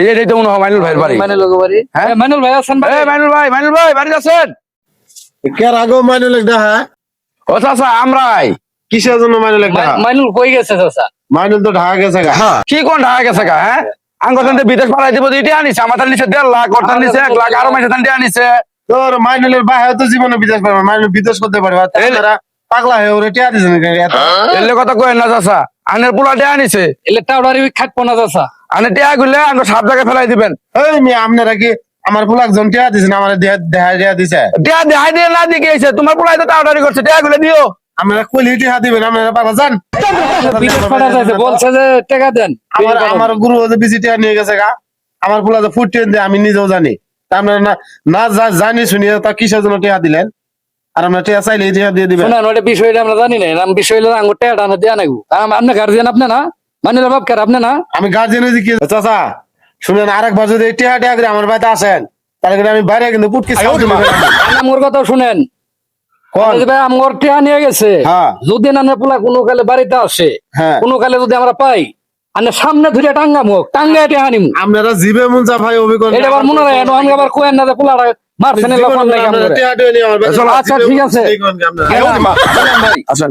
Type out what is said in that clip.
এটাই তো মনে হয় মাইনুল ভাইয়ের বাড়ি। মাইনুল বাড়ি। হ্যাঁ? মাইনুল ভাই আছেন ভাই? মাইনুল ভাই বাড়ি আছেন? কে রাগো মাইনুল একটা হ্যাঁ ও চাচা আমরাই। কিসের জন্য মাইনুল একটা মাইনুল কই গেছে চাচা? মাইনুল তো ঢাকা গেছে গা। কি কোন ঢাকা গেছে গা? হ্যাঁ আঙ্গতে বিদেশ পাঠাই দিব এটা আনিছে, আমাদের নিচে 1.5 লাখ, ওটার নিচে 1 লাখ, আরো মাসে তান্ডে আনিছে। তোর মাইনুলের বাহে তো জীবনে বিদেশ পারবে, মাইনুল বিদেশ করতে পারবে, তারা পাগলা হয়ে ওরে টিয়া দিছেন এত। এলে কথা কইেন না চাচা, আনের পোলাটে আনিছে, এলে টাউডারি খাটবো না চাচা। আনে টিয়া গুলে আঙ্গ সব জায়গায় ফেলাই দিবেন। এই মেয়ে আপনারা কি আমার পোলা একজন টিয়া দিছেন, আমার দেহা দিছে। টিয়া দেখাই দিয়ে না দিয়ে গেছে, তোমার পোলাই তো টাউটারি করছে, টিয়া গুলে দিও। আপনারা কইলে টিয়া দিবেন, আপনারা পাগলা যান। বিদেশ পাঠা যাইছে, বলছে যে টাকা দেন। আমার গুরু ওদের বেশি টিয়া নিয়ে গেছে গা, আমার পোলা যে ফুট টিয়া দেয় আমি নিজেও জানি। তা আপনারা না জানি শুনিয়ে তা কিসের জন্য টিয়া দিলেন, আর আমরা টিয়া চাইলে টিয়া দিয়ে দিবেন। শোনেন ওটা বিষয়টা আমরা জানি না, আমি বিষয়টা আঙ্গুর টাকা টানা দেয়া নাগু। আপনি গার্জিয়ান আপনি না, মাইনুলের বাপ কার আপনি না? আমি গার্জেন হয়েছি কি চাচা শুনেন, আরেকবার যদি টিয়া টিয়া করে আমার বাড়িতে আসেন তাহলে কিন্তু আমি বাইরে কিন্তু পুটকি আমার কথা শুনেন, আমার টিয়া নিয়ে গেছে, হ্যাঁ। যদি না পোলা কোনো কালে বাড়িতে আসে, হ্যাঁ। কোনো কালে যদি আমরা পাই, আমরা সামনে ধরে টাঙ্গা মুখ টাঙ্গা টিয়া আনিমু। আপনারা জিবে মুনজা ভাই অভিজ্ঞতা এটা আবার মনে রাখেন, আমি আবার কোয়েন না যে পোলাটা মারছেন। আচ্ছা ঠিক আছে, আসেন।